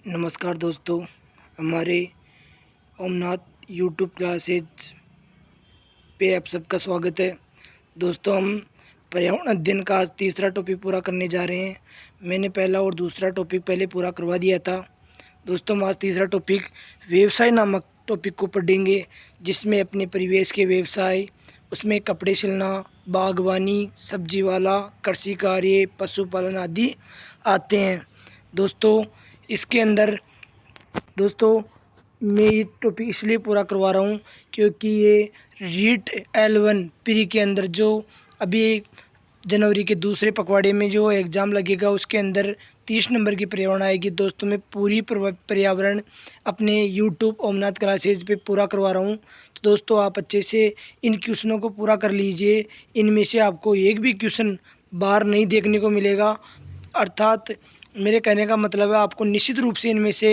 नमस्कार दोस्तों, हमारे ओमनाथ यूट्यूब क्लासेज पे आप सबका स्वागत है। दोस्तों, हम पर्यावरण अध्ययन का आज तीसरा टॉपिक पूरा करने जा रहे हैं। मैंने पहला और दूसरा टॉपिक पहले पूरा करवा दिया था। दोस्तों, हम आज तीसरा टॉपिक व्यवसाय नामक टॉपिक को पढ़ेंगे, जिसमें अपने परिवेश के व्यवसाय, उसमें कपड़े सिलना, बागवानी, सब्जी वाला, कृषि कार्य, पशुपालन आदि आते हैं। दोस्तों, इसके अंदर दोस्तों मैं ये टॉपिक इसलिए पूरा करवा रहा हूँ क्योंकि ये रीट L1 प्री के अंदर जो अभी जनवरी के दूसरे पखवाड़े में जो एग्ज़ाम लगेगा उसके अंदर 30 नंबर की पर्यावरण आएगी। दोस्तों, मैं पूरी पर्यावरण अपने यूट्यूब ओमनाथ क्लासेज पे पूरा करवा रहा हूँ। तो दोस्तों, आप अच्छे से इन क्वेश्चनों को पूरा कर लीजिए। इनमें से आपको एक भी क्वेश्चन बाहर नहीं देखने को मिलेगा, अर्थात मेरे कहने का मतलब है आपको निश्चित रूप से इनमें से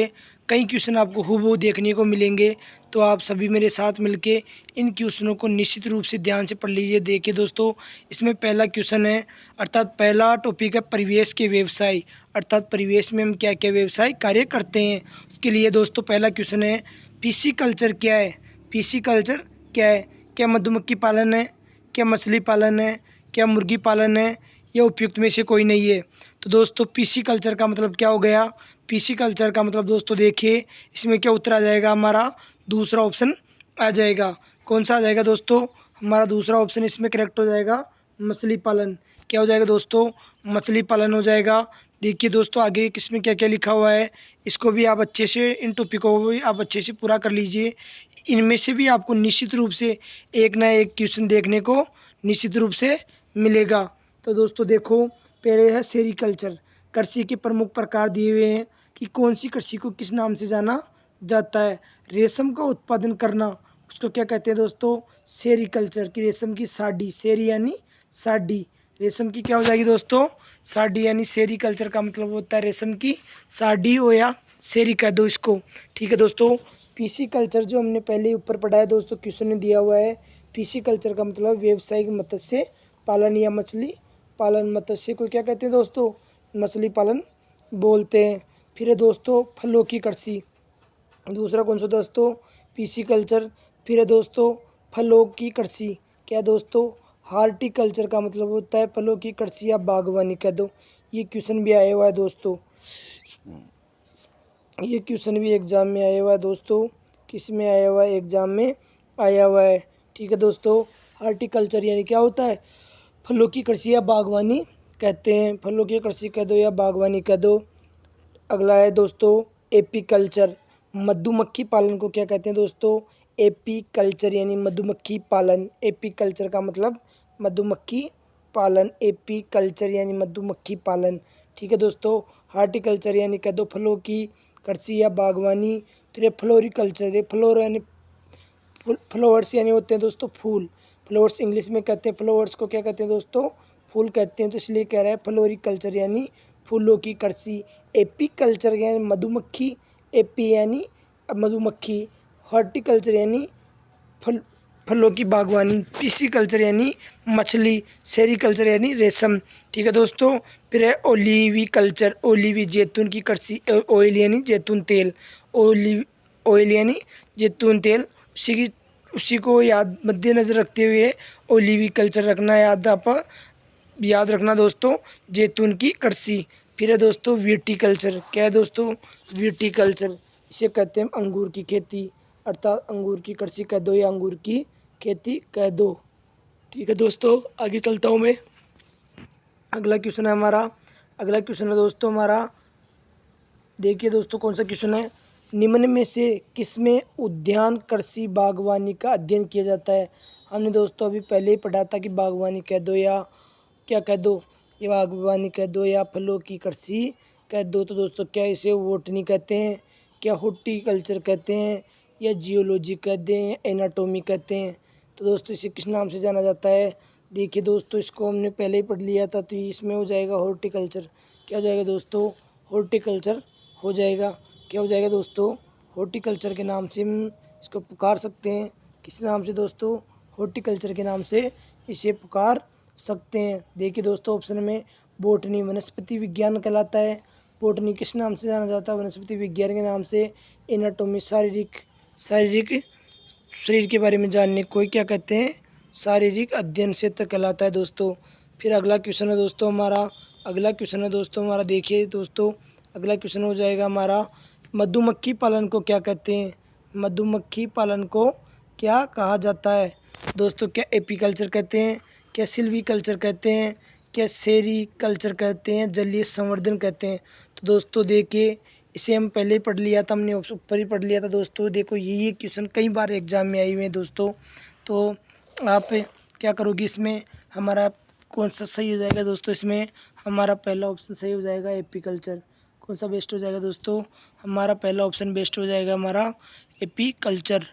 कई क्वेश्चन आपको हूबहू देखने को मिलेंगे। तो आप सभी मेरे साथ मिलके इन क्वेश्चनों को निश्चित रूप से ध्यान से पढ़ लीजिए। देखिए दोस्तों, इसमें पहला क्वेश्चन है, अर्थात पहला टॉपिक है परिवेश के व्यवसाय, अर्थात परिवेश में हम क्या क्या व्यवसाय कार्य करते हैं। उसके लिए दोस्तों पहला क्वेश्चन है, पीसी कल्चर क्या है। पीसी कल्चर क्या है? क्या मधुमक्खी पालन है, क्या मछली पालन है, क्या मुर्गी पालन है, या उपयुक्त में से कोई नहीं है। तो दोस्तों, पीसी कल्चर का मतलब क्या हो गया? पीसी कल्चर का मतलब दोस्तों देखिए, इसमें क्या उत्तर आ जाएगा हमारा? दूसरा ऑप्शन आ जाएगा। कौन सा आ जाएगा दोस्तों? हमारा दूसरा ऑप्शन इसमें करेक्ट हो जाएगा, मछली पालन। क्या हो जाएगा दोस्तों? मछली पालन हो जाएगा। देखिए दोस्तों, आगे किसमें क्या क्या लिखा हुआ है, इसको भी आप अच्छे से, इन टॉपिकों को भी आप अच्छे से पूरा कर लीजिए। इनमें से भी आपको निश्चित रूप से एक ना एक क्वेश्चन देखने को निश्चित रूप से मिलेगा। तो दोस्तों देखो, पहले है सेरीकल्चर। कृषि के प्रमुख प्रकार दिए हुए हैं कि कौन सी कृषि को किस नाम से जाना जाता है। रेशम का उत्पादन करना, उसको क्या कहते हैं दोस्तों? सेरीकल्चर। की रेशम की साड़ी, सेरी यानी साड़ी, रेशम की क्या हो जाएगी दोस्तों? साड़ी, यानी सेरीकल्चर का मतलब होता है रेशम की साड़ी हो या सेरी कह दो इसको। ठीक है दोस्तों, पीसी कल्चर जो हमने पहले ही ऊपर पढ़ा है दोस्तों, क्वेश्चन ने दिया हुआ है। पीसी कल्चर का मतलब व्यावसायिक मत्स्य पालन या मछली पालन। मत्स्य को क्या कहते हैं दोस्तों? मछली पालन बोलते हैं। फिर है दोस्तों फलों की कृषि। दूसरा कौन सा दोस्तों? PC culture. फिर है दोस्तों फलों की कृषि। क्या दोस्तों? हार्टिकल्चर का मतलब होता है फलों की कृषि या बागवानी कह दो। ये क्वेश्चन भी आया हुआ है दोस्तों, ये क्वेश्चन भी एग्जाम में आया हुआ है दोस्तों। किस में आया हुआ है? एग्जाम में आया हुआ है। ठीक है दोस्तों, हार्टिकल्चर यानी क्या होता है? फलों की कृषि या बागवानी कहते हैं। फलों की कृषि कह दो या बागवानी कह दो। अगला है दोस्तों एपीकल्चर। मधुमक्खी पालन को क्या कहते हैं दोस्तों? एपीकल्चर यानी मधुमक्खी पालन। एपीकल्चर का मतलब मधुमक्खी पालन, एपीकल्चर यानी मधुमक्खी पालन। ठीक है दोस्तों, हार्टिकल्चर यानी कह दो फलों की कृषि या बागवानी। फिर फ्लोरिकल्चर, फ्लोर यानी फ्लावर्स यानी होते हैं दोस्तों फूल। फ्लावर्स इंग्लिश में कहते हैं, फ्लावर्स को क्या कहते हैं दोस्तों? फूल कहते हैं। तो इसलिए कह रहा है फ्लोरिकल्चर यानी फूलों की कृषि। एपीकल्चर यानी मधुमक्खी, एपी यानी मधुमक्खी, हॉर्टिकल्चर यानी फल फलों की बागवानी, पिस्सीकल्चर यानी मछली, सेरीकल्चर यानी रेशम। ठीक है दोस्तों, फिर है ओलिवी कल्चर। ओलिवी जैतून की कृषि, ऑयल यानी जैतून तेल, ओलिव ऑयल यानी जैतून तेल, उसी को याद मद्देनज़र रखते हुए ओलिवी कल्चर रखना याद रखना दोस्तों, जैतून की कृषि। फिर है दोस्तों विटीकल्चर। क्या है दोस्तों? विटीकल्चर, इसे कहते हैं अंगूर की खेती, अर्थात अंगूर की कृषि कह दो या अंगूर की खेती कह दो। ठीक है दोस्तों, आगे चलता हूँ मैं। अगला क्वेश्चन है हमारा, अगला क्वेश्चन है दोस्तों हमारा, देखिए दोस्तों कौन सा क्वेश्चन है। निम्न में से किसमें उद्यान कृषि बागवानी का अध्ययन किया जाता है। हमने दोस्तों अभी पहले ही पढ़ा था कि बागवानी कह दो या क्या कह दो, ये बागवानी कह दो या फलों की कृषि कह दो। तो दोस्तों क्या इसे बोटनी कहते हैं, क्या हॉर्टिकल्चर कहते हैं, या जियोलॉजी कहते हैं, एनाटॉमी कहते हैं। तो दोस्तों इसे किस नाम से जाना जाता है? देखिए दोस्तों, इसको हमने पहले ही पढ़ लिया था, तो इसमें हो जाएगा हॉर्टिकल्चर। क्या हो जाएगा दोस्तों? हॉर्टिकल्चर हो जाएगा। क्या हो जाएगा दोस्तों? हॉर्टिकल्चर के नाम से हम इसको पुकार सकते हैं। किस नाम से दोस्तों? हॉर्टिकल्चर के नाम से इसे पुकार सकते हैं। देखिए दोस्तों, ऑप्शन में बोटनी वनस्पति विज्ञान कहलाता है, बोटनी किस नाम से जाना जाता है? वनस्पति विज्ञान के नाम से। एनाटॉमी शारीरिक शरीर के बारे में जानने को क्या कहते हैं? शारीरिक अध्ययन क्षेत्र कहलाता है दोस्तों। फिर अगला क्वेश्चन है दोस्तों हमारा देखिए दोस्तों, अगला क्वेश्चन हो जाएगा हमारा, मधुमक्खी पालन को क्या कहते हैं? मधुमक्खी पालन को क्या कहा जाता है दोस्तों? क्या एपीकल्चर कहते हैं, क्या सिल्वीकल्चर कहते हैं, क्या सेरीकल्चर कहते हैं, जलीय संवर्धन कहते हैं? तो दोस्तों देखिए, इसे हम पहले ही पढ़ लिया था, हमने ऊपर ही पढ़ लिया था दोस्तों। देखो ये क्वेश्चन कई बार एग्जाम में आई हुए हैं दोस्तों। तो आप क्या करोगे, इसमें हमारा कौन सा सही हो जाएगा दोस्तों? इसमें हमारा पहला ऑप्शन सही हो जाएगा एपीकल्चर। कौन सा बेस्ट हो जाएगा दोस्तों? हमारा पहला ऑप्शन बेस्ट हो जाएगा हमारा एपीकल्चर।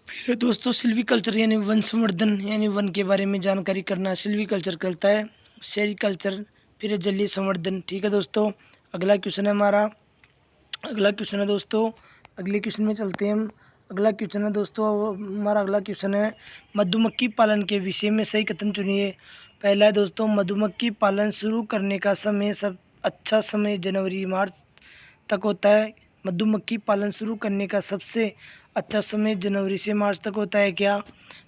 फिर दोस्तों सिल्वीकल्चर यानी वन संवर्धन, यानी वन के बारे में जानकारी करना, सिल्वीकल्चर कहता है। सेरीकल्चर फिर जलीय संवर्धन। ठीक है दोस्तों, अगला क्वेश्चन है दोस्तों, अगले क्वेश्चन में चलते हैं हम। अगला क्वेश्चन है दोस्तों हमारा, अगला क्वेश्चन है, मधुमक्खी पालन के विषय में सही कथन चुनिए। पहला है दोस्तों, मधुमक्खी पालन शुरू करने का समय सब अच्छा समय जनवरी मार्च तक होता है। मधुमक्खी पालन शुरू करने का सबसे अच्छा समय जनवरी से मार्च तक होता है क्या?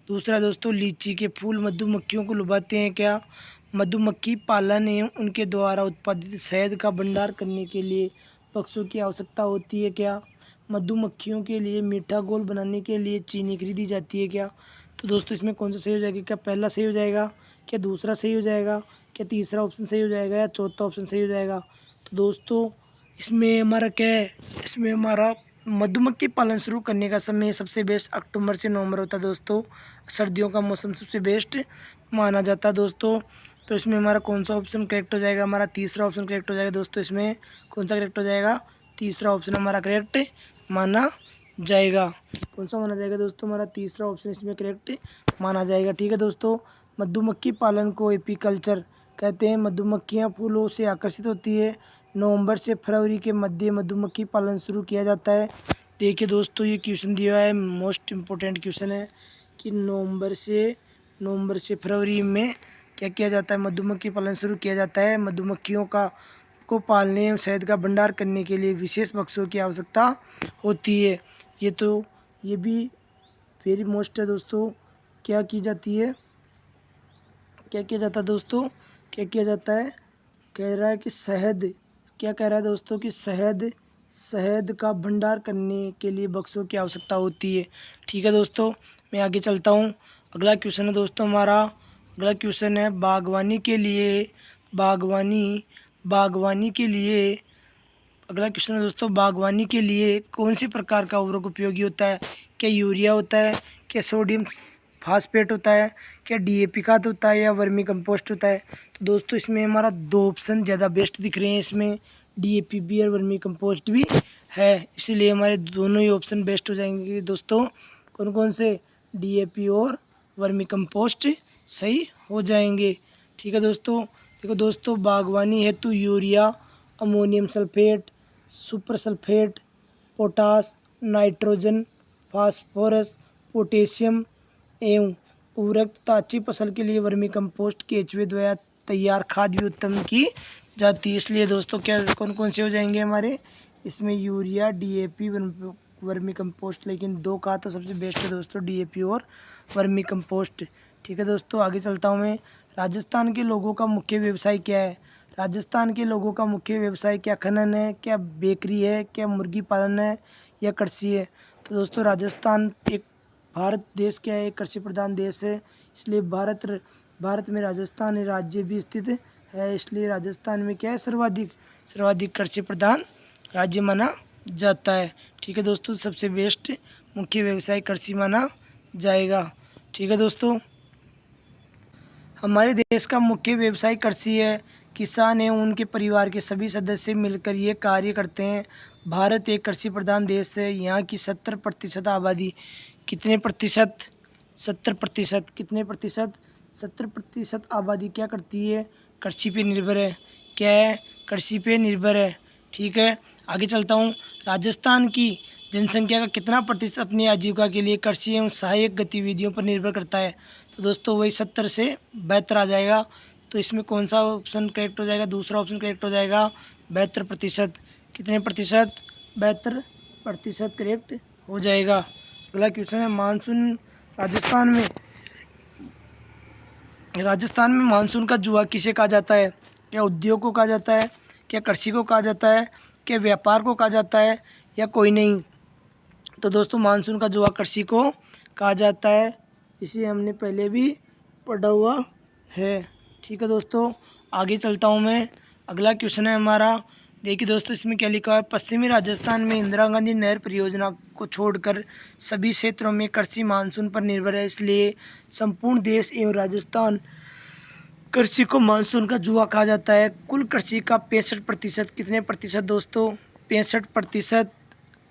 दूसरा दोस्तों, लीची के फूल मधुमक्खियों को लुभाते हैं क्या? मधुमक्खी पालन एवं उनके द्वारा उत्पादित शहद का भंडार करने के लिए पक्षियों की आवश्यकता होती है क्या? मधुमक्खियों के लिए मीठा घोल बनाने के लिए चीनी खरीदी जाती है क्या? तो दोस्तों इसमें कौन सा सही हो जाएगा? क्या पहला सही हो जाएगा, क्या दूसरा सही हो जाएगा, क्या तीसरा ऑप्शन सही हो जाएगा, या चौथा ऑप्शन सही हो जाएगा? तो दोस्तों इसमें हमारा क्या है, इसमें हमारा मधुमक्खी पालन शुरू करने का समय सबसे बेस्ट अक्टूबर से नवंबर होता है दोस्तों। सर्दियों का मौसम सबसे बेस्ट माना जाता है दोस्तों। तो इसमें हमारा कौन सा ऑप्शन करेक्ट हो जाएगा? हमारा तीसरा ऑप्शन करेक्ट हो जाएगा दोस्तों। इसमें कौन सा करेक्ट हो जाएगा? तीसरा ऑप्शन हमारा करेक्ट माना जाएगा। कौन सा माना जाएगा दोस्तों? हमारा तीसरा ऑप्शन इसमें करेक्ट माना जाएगा। ठीक है दोस्तों, मधुमक्खी पालन को एपीकल्चर कहते हैं। मधुमक्खियाँ फूलों से आकर्षित होती है। नवंबर से फरवरी के मध्य मधुमक्खी पालन शुरू किया जाता है। देखिए दोस्तों ये क्वेश्चन दिया है, मोस्ट इम्पोर्टेंट क्वेश्चन है कि नवंबर से फरवरी में क्या किया जाता है? मधुमक्खी पालन शुरू किया जाता है। मधुमक्खियों को पालने एवं शहद का भंडार करने के लिए विशेष बक्सों की आवश्यकता होती है। ये भी वेरी मोस्ट है दोस्तों। क्या की जाती है, क्या किया जाता है दोस्तों? क्या किया जाता है? कह रहा है कि शहद, क्या कह रहा है दोस्तों कि शहद का भंडार करने के लिए बक्सों की आवश्यकता होती है। ठीक है दोस्तों, मैं आगे चलता हूँ। अगला क्वेश्चन है दोस्तों हमारा, अगला क्वेश्चन है बागवानी के लिए अगला क्वेश्चन है दोस्तों, बागवानी के लिए कौन सी प्रकार का उर्वरक उपयोगी होता है? क्या यूरिया होता है, क्या सोडियम फास्फेट होता है, क्या डीएपी खाद होता है, या वर्मी कंपोस्ट होता है? तो दोस्तों इसमें हमारा दो ऑप्शन ज़्यादा बेस्ट दिख रहे हैं। इसमें डीएपी भी और वर्मी कंपोस्ट भी है, इसीलिए हमारे दोनों ही ऑप्शन बेस्ट हो जाएंगे दोस्तों। कौन कौन से? डीएपी और वर्मी कंपोस्ट सही हो जाएंगे। ठीक है दोस्तों, देखो दोस्तों, बागवानी हेतु urea, ammonium sulphate, super sulphate, potash, nitrogen, phosphorus, potassium एवं उर्वरक तथा अच्छी फसल के लिए वर्मी कंपोस्ट केचुए द्वारा तैयार खाद भी उत्पन्न की जाती है। इसलिए दोस्तों क्या कौन कौन से हो जाएंगे हमारे? इसमें यूरिया, डीएपी, वर्मी कंपोस्ट, लेकिन दो का तो सबसे बेस्ट है दोस्तों, डीएपी और वर्मी कंपोस्ट। ठीक है दोस्तों, आगे चलता हूँ मैं। राजस्थान के लोगों का मुख्य व्यवसाय क्या है? राजस्थान के लोगों का मुख्य व्यवसाय क्या खनन है, क्या बेकरी है, क्या मुर्गी पालन है, या कृषि है? तो दोस्तों राजस्थान एक भारत देश क्या है, कृषि प्रधान देश है, इसलिए भारत में राजस्थान राज्य भी स्थित है। इसलिए राजस्थान में क्या है, सर्वाधिक कृषि प्रधान राज्य माना जाता है। ठीक है दोस्तों, सबसे बेस्ट मुख्य व्यवसाय कृषि माना जाएगा। ठीक है दोस्तों, हमारे देश का मुख्य व्यवसाय कृषि है। किसान एवं उनके परिवार के सभी सदस्य मिलकर ये कार्य करते हैं। भारत एक कृषि प्रधान देश है। यहाँ की 70% आबादी, कितने प्रतिशत? 70%। कितने प्रतिशत? 70% आबादी क्या करती है? कृषि पे निर्भर है। क्या है? कृषि पे निर्भर है। ठीक है, आगे चलता हूँ। राजस्थान की जनसंख्या का कितना प्रतिशत अपनी आजीविका के लिए कृषि एवं सहायक गतिविधियों पर निर्भर करता है? तो दोस्तों वही 70 से 72 आ जाएगा। तो इसमें कौन सा ऑप्शन करेक्ट हो जाएगा? दूसरा ऑप्शन करेक्ट हो जाएगा 72%। कितने प्रतिशत? 72% करेक्ट हो जाएगा। अगला क्वेश्चन है मानसून राजस्थान में मानसून का जुआ किसे कहा जाता है? क्या उद्योग को कहा जाता है, क्या कृषि को कहा जाता है, क्या व्यापार को कहा जाता है, या कोई नहीं? तो दोस्तों मानसून का जुआ कृषि को कहा जाता है। इसे हमने पहले भी पढ़ा हुआ है। ठीक है दोस्तों, आगे चलता हूँ मैं। अगला क्वेश्चन है हमारा, देखिए दोस्तों इसमें क्या लिखा है। पश्चिमी राजस्थान में इंदिरा गांधी नहर परियोजना को छोड़कर सभी क्षेत्रों में कृषि मानसून पर निर्भर है, इसलिए संपूर्ण देश एवं राजस्थान कृषि को मानसून का जुआ कहा जाता है। कुल कृषि का 65%, कितने प्रतिशत दोस्तों? 65%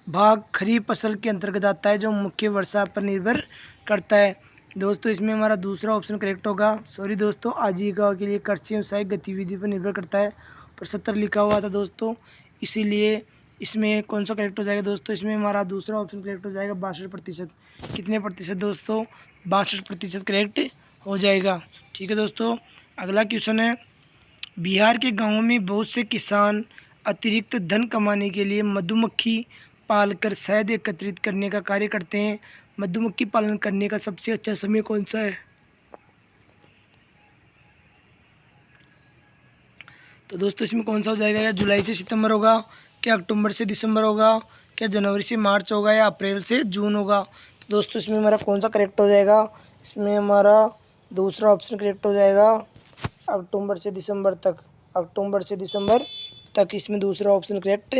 भाग खरीफ फसल के अंतर्गत आता है, जो मुख्य वर्षा पर निर्भर करता है। दोस्तों इसमें हमारा दूसरा ऑप्शन करेक्ट होगा। सॉरी दोस्तों, आजीविका के लिए कृषि व्यावसायिक गतिविधि पर निर्भर करता है, पर 70 लिखा हुआ था दोस्तों, इसीलिए इसमें कौन सा करेक्ट हो जाएगा दोस्तों? इसमें हमारा दूसरा ऑप्शन करेक्ट हो जाएगा 62%। कितने प्रतिशत दोस्तों? 62% करेक्ट हो जाएगा। ठीक है दोस्तों, अगला क्वेश्चन है, बिहार के गांवों में बहुत से किसान अतिरिक्त धन कमाने के लिए मधुमक्खी पालकर शहद एकत्रित करने का कार्य करते हैं। मधुमक्खी पालन करने का सबसे अच्छा समय कौन सा है? तो दोस्तों इसमें कौन सा हो जाएगा? या जुलाई से सितंबर होगा, क्या अक्टूबर से दिसंबर होगा, क्या जनवरी से मार्च होगा, या अप्रैल से जून होगा? तो दोस्तों इसमें हमारा कौन सा करेक्ट हो जाएगा? इसमें हमारा दूसरा ऑप्शन करेक्ट हो जाएगा, अक्टूबर से दिसंबर तक। अक्टूबर से दिसंबर तक इसमें दूसरा ऑप्शन करेक्ट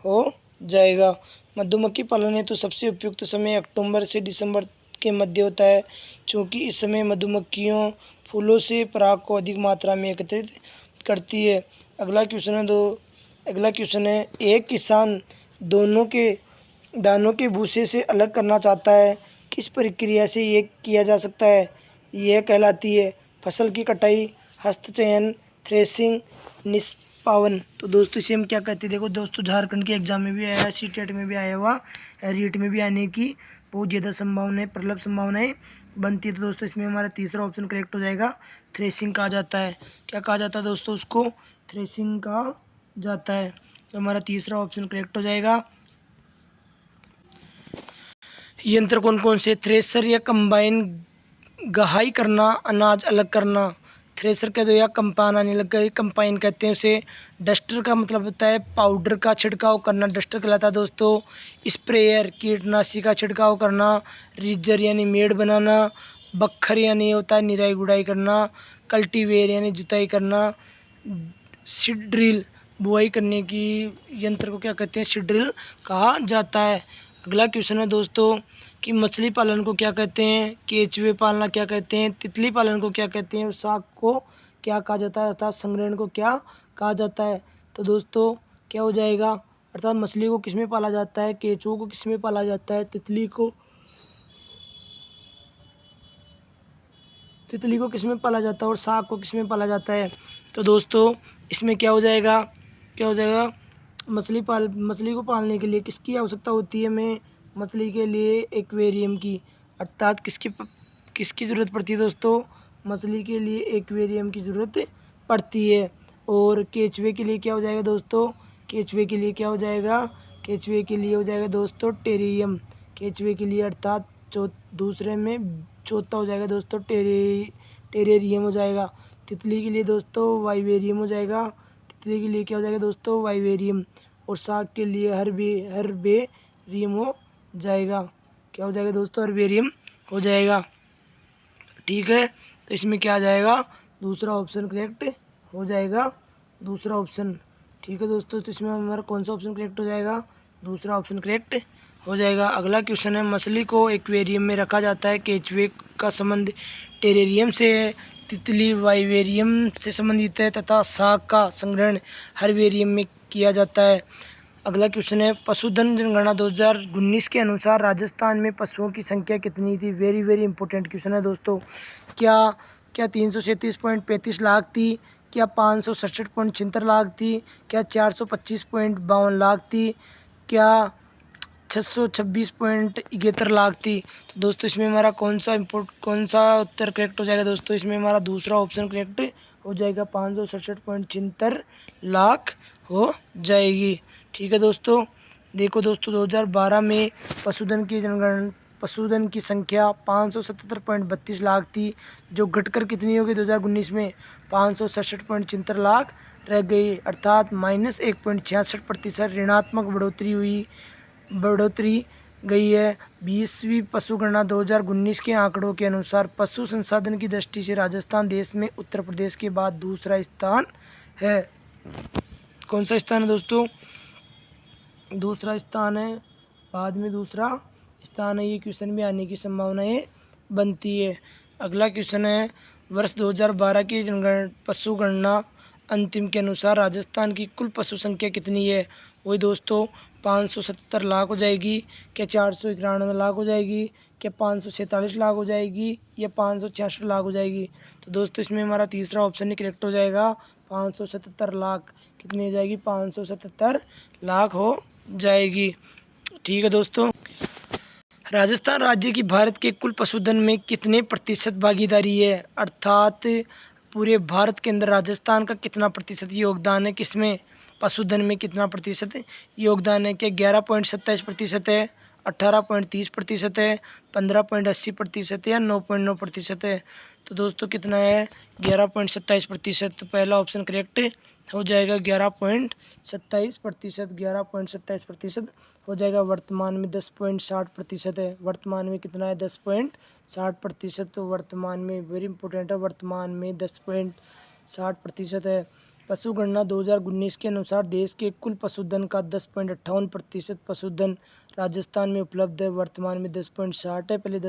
हो जाएगा। मधुमक्खी पालन है तो सबसे उपयुक्त समय अक्टूबर से दिसंबर के मध्य होता है, क्योंकि इस समय मधुमक्खियों फूलों से पराग को अधिक मात्रा में एकत्रित करती है। अगला क्वेश्चन है, एक किसान दोनों के दानों के भूसे से अलग करना चाहता है, किस प्रक्रिया से ये किया जा सकता है? यह कहलाती है फसल की कटाई, हस्तचयन, थ्रेसिंग, निष्पावन। तो दोस्तों इसे हम क्या कहते हैं? देखो दोस्तों, झारखंड के एग्जाम में भी आया है, सीटेट में भी आया हुआ है, रीट में भी आने की बहुत ज़्यादा संभावनाएं, प्रबल संभावनाएं बनती है। तो दोस्तों इसमें हमारा तीसरा ऑप्शन करेक्ट हो जाएगा, थ्रेसिंग कहा जाता है। क्या कहा जाता है दोस्तों? उसको थ्रेसिंग कहा जाता है। तो हमारा तीसरा ऑप्शन करेक्ट हो जाएगा। यंत्र कौन कौन से? थ्रेसर या कंबाइन, गहाई करना, अनाज अलग करना। थ्रेसर कह दो या कंपाइन आने लग गई, कंपाइन कहते हैं उसे। डस्टर का मतलब होता है पाउडर का छिड़काव करना, डस्टर कहलाता है दोस्तों। स्प्रेयर, कीटनाशी का छिड़काव करना। रीजर यानी मेड़ बनाना। बखर यानी होता है निराई गुड़ाई करना। कल्टीवेयर यानी जुताई करना। सीड ड्रिल, बुआई करने की यंत्र को क्या कहते हैं? सीड ड्रिल कहा जाता है। अगला क्वेश्चन है दोस्तों कि मछली पालन को क्या कहते हैं? केचुए पालना क्या कहते हैं? तितली पालन को क्या कहते हैं? साग को क्या कहा जाता है? अर्थात संग्रहण को क्या कहा जाता है? तो दोस्तों क्या हो जाएगा? अर्थात मछली को किस में पाला जाता है, केचुओं को किस में पाला जाता है, तितली को किस में पाला जाता है, और साग को किस में पाला जाता है? तो दोस्तों इसमें क्या हो जाएगा? मछली को पालने के लिए किसकी आवश्यकता होती है? हमें मछली के लिए एक्वेरियम की, अर्थात किसकी ज़रूरत पड़ती है दोस्तों? मछली के लिए एक्वेरियम की ज़रूरत पड़ती है। और केचुए के लिए क्या हो जाएगा दोस्तों? केचुए के लिए क्या हो जाएगा? केचुए के लिए हो जाएगा दोस्तों टेरेरियम। केचुए के लिए अर्थात दूसरे में चौथा हो जाएगा दोस्तों टेरेरियम हो जाएगा। तितली के लिए दोस्तों वाइवेरियम हो जाएगा। तितली के लिए क्या हो जाएगा दोस्तों? वाइवेरियम। और साग के लिए हर्बेरियम हो जाएगा। क्या हो जाएगा दोस्तों? हर्बेरियम हो जाएगा। ठीक है, तो इसमें क्या आ जाएगा? दूसरा ऑप्शन करेक्ट हो जाएगा, दूसरा ऑप्शन। ठीक है दोस्तों, तो इसमें हमारा कौन सा ऑप्शन करेक्ट हो जाएगा? दूसरा ऑप्शन करेक्ट हो जाएगा। अगला क्वेश्चन है, मछली को एक्वेरियम में रखा जाता है, केचुए का संबंध टेरेरियम से है, तितली वाइवेरियम से संबंधित है, तथा साग का संग्रहण हर्बेरियम में किया जाता है। अगला क्वेश्चन है, पशुधन जनगणना 2019 के अनुसार राजस्थान में पशुओं की संख्या कितनी थी? वेरी वेरी इंपॉर्टेंट क्वेश्चन है दोस्तों। क्या 337.35 लाख थी? क्या 567.76 लाख थी? क्या 425.52 लाख थी? क्या 626.71 लाख थी। तो दोस्तों इसमें हमारा कौन सा उत्तर करेक्ट हो जाएगा दोस्तों? इसमें हमारा दूसरा ऑप्शन करेक्ट हो जाएगा, 567.76 लाख हो जाएगी। ठीक है दोस्तों। देखो दोस्तों 2012 में पशुधन की संख्या 577.32 लाख थी, जो घटकर कितनी होगी 2019 में? 567.76 लाख रह गई, अर्थात -1.66% ऋणात्मक बढ़ोतरी गई है। 20वीं पशु गणना 2019 के आंकड़ों के अनुसार पशु संसाधन की दृष्टि से राजस्थान देश में उत्तर प्रदेश के बाद दूसरा स्थान है। कौन सा स्थान है दोस्तों? दूसरा स्थान है, बाद में दूसरा स्थान है। ये क्वेश्चन भी आने की संभावनाएं बनती है। अगला क्वेश्चन है, वर्ष 2012 की पशु गणना अंतिम के अनुसार राजस्थान की कुल पशु संख्या कितनी है? वही दोस्तों 577 लाख हो जाएगी, क्या 491 लाख हो जाएगी, क्या 547 लाख हो जाएगी, या 566 लाख हो जाएगी? तो दोस्तों इसमें हमारा तीसरा ऑप्शन ही करेक्ट हो जाएगा, 577 लाख। कितनी हो जाएगी? 577 लाख हो जाएगी। ठीक है दोस्तों। राजस्थान राज्य की भारत के कुल पशुधन में कितने प्रतिशत भागीदारी है? अर्थात पूरे भारत के अंदर राजस्थान का कितना प्रतिशत योगदान है? किसमें? पशुधन में कितना प्रतिशत योगदान है? क्या 11.27% है, 18.30% है, 15.80% है, या 9.9% है? तो दोस्तों कितना है? 11.27%। तो पहला ऑप्शन करेक्ट हो जाएगा, 11.27%। 11.27% हो जाएगा। वर्तमान में 10.60% है। वर्तमान में कितना है? 10.60%। तो वर्तमान में वेरी इंपॉर्टेंट है, वर्तमान में 10.60% है। पशु गणना 2019 के अनुसार देश के कुल पशुधन का 10.58% पशुधन राजस्थान में उपलब्ध है। वर्तमान में 10.60 है, पहले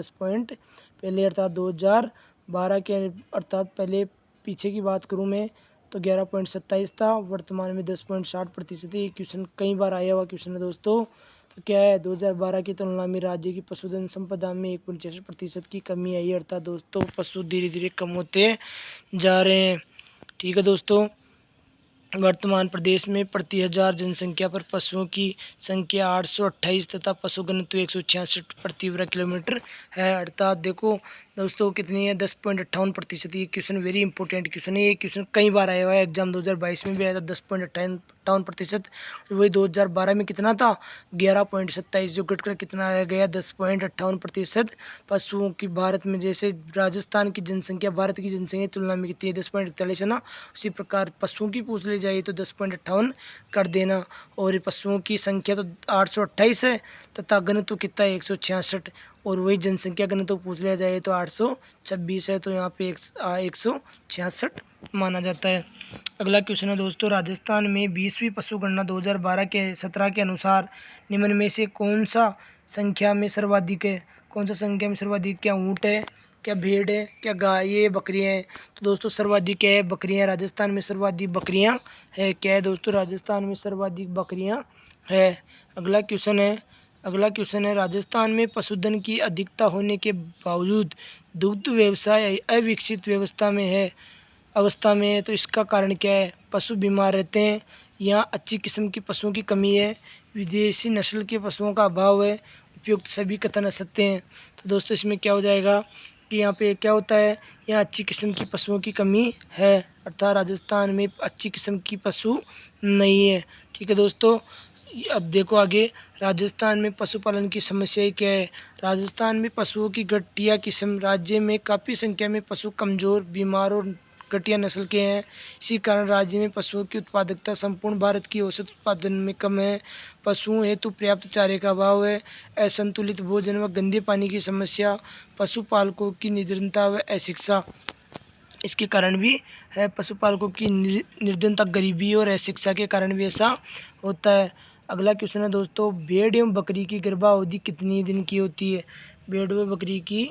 अर्थात 2012 के, अर्थात पहले पीछे की बात करूँ मैं तो 11.27 था, वर्तमान में 10.60% है। ये क्वेश्चन कई बार आया हुआ क्वेश्चन है दोस्तों। तो क्या है? 2012 की तुलना में राज्य की पशुधन संपदा में 1.66% की कमी आई है, अर्थात दोस्तों पशु धीरे धीरे कम होते जा रहे हैं। ठीक है दोस्तों। वर्तमान प्रदेश में प्रति हजार जनसंख्या पर पशुओं की संख्या 828 तथा पशु घनत्व 166 प्रति वर्ग किलोमीटर है, अर्थात देखो दोस्तों कितनी है? 10.58%। ये क्वेश्चन वेरी इंपॉर्टेंट क्वेश्चन है। ये क्वेश्चन कई बार आया हुआ है, एग्जाम 2022 में भी आया था 10.58%। वही 2012 में कितना था? 11.27, जो घटकर कितना आ गया? 10.58%। पशुओं की भारत में, जैसे राजस्थान की जनसंख्या भारत की जनसंख्या की तुलना में कितनी है? 10.41 है ना। उसी प्रकार पशुओं की पूछ ली जाए तो 10.58 कर देना। और पशुओं की संख्या तो 828 है तथा घनत्व कितना है? 166। और वही जनसंख्या घनत्व पूछ लिया जाए तो 826 है, तो यहाँ पे 166 माना जाता है। अगला क्वेश्चन है दोस्तों, राजस्थान में 20वीं पशु गणना 2012 के 17 के अनुसार निम्न में से कौन सा संख्या में सर्वाधिक है? कौन सा संख्या में सर्वाधिक? क्या ऊँट है, क्या भेड़ है, क्या गाय, ये बकरियाँ हैं? तो दोस्तों सर्वाधिक है बकरियाँ। राजस्थान में सर्वाधिक बकरियाँ है। क्या है दोस्तों? राजस्थान में सर्वाधिक बकरियाँ है। अगला क्वेश्चन है, राजस्थान में पशुधन की अधिकता होने के बावजूद दुग्ध व्यवसाय अविकसित अवस्था में है, तो इसका कारण क्या है? पशु बीमार रहते हैं, यहाँ अच्छी किस्म की पशुओं की कमी है, विदेशी नस्ल के पशुओं का अभाव है, उपयुक्त सभी कथन असत्य हैं। तो दोस्तों इसमें क्या हो जाएगा कि यहाँ पे क्या होता है? यहाँ अच्छी किस्म की पशुओं की कमी है, अर्थात राजस्थान में अच्छी किस्म की पशु नहीं है। ठीक है दोस्तों। अब देखो आगे, राजस्थान में पशुपालन की समस्याएं क्या है? राजस्थान में पशुओं की घटिया किस्म, राज्य में काफ़ी संख्या में पशु कमज़ोर, बीमार और घटिया नस्ल के हैं। इसी कारण राज्य में पशुओं की उत्पादकता संपूर्ण भारत की औसत उत्पादन में कम है। पशुओं हेतु पर्याप्त चारे का अभाव है, असंतुलित भोजन व गंदे पानी की समस्या, पशुपालकों की निर्धनता व अशिक्षा इसके कारण भी है। पशुपालकों की निर्धनता, गरीबी और अशिक्षा के कारण भी ऐसा होता है। अगला क्वेश्चन है दोस्तों, भेड़ एवं बकरी की गर्भावधि कितनी दिन की होती है? भेड़ व बकरी की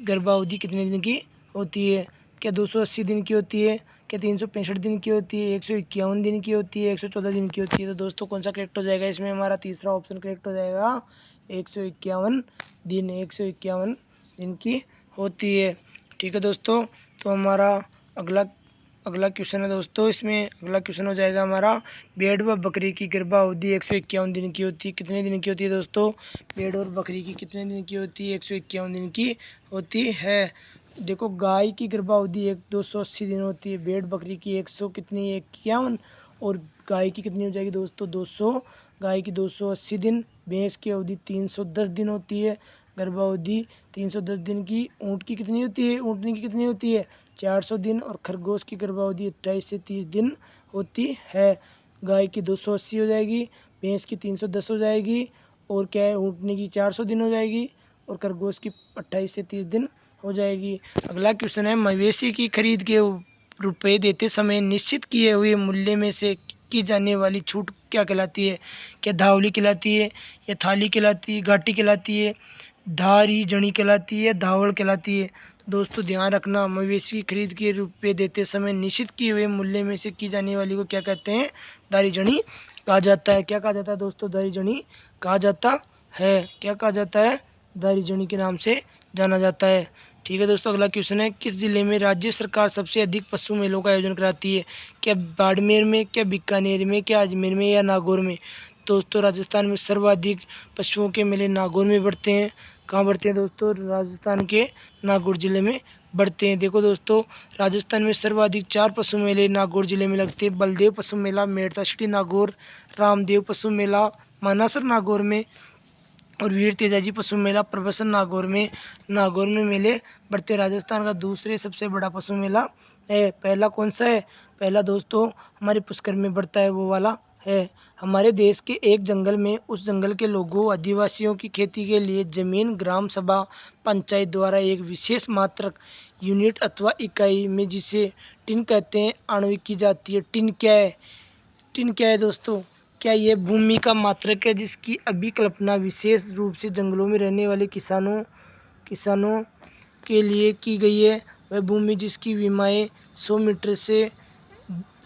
गर्भावधि कितने दिन की होती है? क्या 280 दिन की होती है, क्या 365 दिन की होती है, 151 दिन की होती है, 114 दिन की होती है? तो दोस्तों कौन सा करेक्ट हो जाएगा? इसमें हमारा तीसरा ऑप्शन करेक्ट हो जाएगा, 151 दिन। 151 दिन की होती है। ठीक है दोस्तों। तो हमारा अगला क्वेश्चन है दोस्तों, इसमें अगला क्वेश्चन हो जाएगा हमारा, भेड़ व बकरी की गर्भावधि 151 दिन की होती है। कितने दिन की होती है दोस्तों? भेड़ और बकरी की कितने दिन की होती है? 151 दिन की होती है। देखो, गाय की गर्भावधि 280 दिन होती है, भेड़ बकरी की 100 कितनी 51, और गाय की कितनी हो जाएगी दोस्तों? 200, गाय की 280 दिन। भैंस की अवधि 310 दिन होती है, गर्भावधि 310 दिन की। ऊँट की कितनी होती है? ऊँटनी की कितनी होती है? 400 दिन। और खरगोश की गर्भावधि 28 से 30 दिन होती है। गाय की 280 हो जाएगी, भैंस की 310 हो जाएगी, और क्या है, ऊँटनी की 400 दिन हो जाएगी, और खरगोश की 28 से 30 दिन हो जाएगी। अगला क्वेश्चन है, मवेशी की खरीद के रुपए देते समय निश्चित किए हुए मूल्य में से की जाने वाली छूट क्या कहलाती है? क्या धावली कहलाती है, या थाली कहलाती है, घाटी कहलाती है, धारी जणी कहलाती है, धावल कहलाती है? तो दोस्तों ध्यान रखना, मवेशी खरीद के रुपए देते समय निश्चित किए हुए मूल्य में से की जाने वाली को क्या कहते हैं? धारी जणी कहा जाता है। क्या कहा जाता है दोस्तों? धारी जणी कहा जाता है। क्या कहा जाता है? धारी जणी के नाम से जाना जाता है। ठीक है दोस्तों, अगला क्वेश्चन है, किस जिले में राज्य सरकार सबसे अधिक पशु मेलों का आयोजन कराती है? क्या बाड़मेर में, क्या बीकानेर में, क्या अजमेर में, या नागौर में? दोस्तों राजस्थान में सर्वाधिक पशुओं के मेले नागौर में बढ़ते हैं। कहाँ बढ़ते हैं दोस्तों? राजस्थान के नागौर जिले में बढ़ते हैं। देखो दोस्तों, राजस्थान में सर्वाधिक 4 पशु मेले नागौर जिले में लगते हैं। बलदेव पशु मेला मेड़ता सिटी नागौर, रामदेव पशु मेला मानासर नागौर में, और वीर तेजाजी पशु मेला प्रबसन नागौर में मेले बढ़ते। राजस्थान का दूसरे सबसे बड़ा पशु मेला है। पहला कौन सा है? पहला दोस्तों हमारे पुष्कर में बढ़ता है, वो वाला है। हमारे देश के एक जंगल में उस जंगल के लोगों आदिवासियों की खेती के लिए जमीन ग्राम सभा पंचायत द्वारा एक विशेष मात्रक यूनिट अथवा इकाई में, जिसे टिन कहते हैं, आणविक की जाती है। टिन क्या है? टिन क्या है दोस्तों? क्या ये भूमि का मात्रक है जिसकी अभिकल्पना विशेष रूप से जंगलों में रहने वाले किसानों के लिए की गई है? वह भूमि जिसकी विमाएँ 100 मीटर से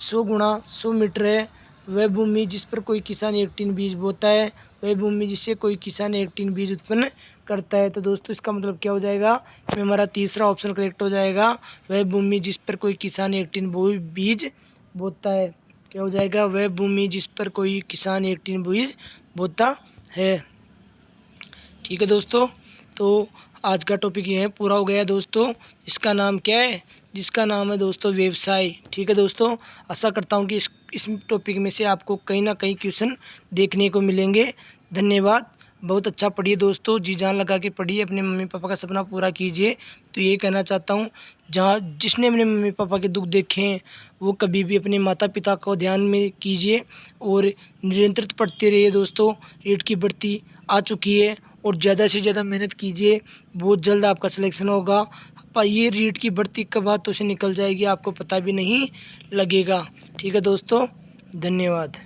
100 गुणा 100 मीटर है। वह भूमि जिस पर कोई किसान 1 टिन बीज बोता है। वह भूमि जिससे कोई किसान 1 टिन बीज उत्पन्न करता है। तो दोस्तों इसका मतलब क्या हो जाएगा? इसमें हमारा तीसरा ऑप्शन करेक्ट हो जाएगा। वह भूमि जिस पर कोई किसान 1 टिन बीज बोता है। क्या हो जाएगा? वह भूमि जिस पर कोई किसान 1 टिन बीज बोता है। ठीक है दोस्तों, तो आज का टॉपिक ये है पूरा हो गया दोस्तों। इसका नाम क्या है? जिसका नाम है दोस्तों व्यवसाय। ठीक है दोस्तों, आशा करता हूँ कि इस टॉपिक में से आपको कहीं ना कहीं क्वेश्चन देखने को मिलेंगे। धन्यवाद। बहुत अच्छा पढ़िए दोस्तों, जी जान लगा के पढ़िए, अपने मम्मी पापा का सपना पूरा कीजिए। तो ये कहना चाहता हूँ, जिसने अपने मम्मी पापा के दुख देखे हैं वो कभी भी अपने माता पिता को ध्यान में कीजिए, और निरंतर पढ़ते रहिए दोस्तों। रीट की भर्ती आ चुकी है, और ज़्यादा से ज़्यादा मेहनत कीजिए, बहुत जल्द आपका सिलेक्शन होगा। पर ये रीट की भर्ती कब हाथों से निकल जाएगी आपको पता भी नहीं लगेगा। ठीक है दोस्तों, धन्यवाद।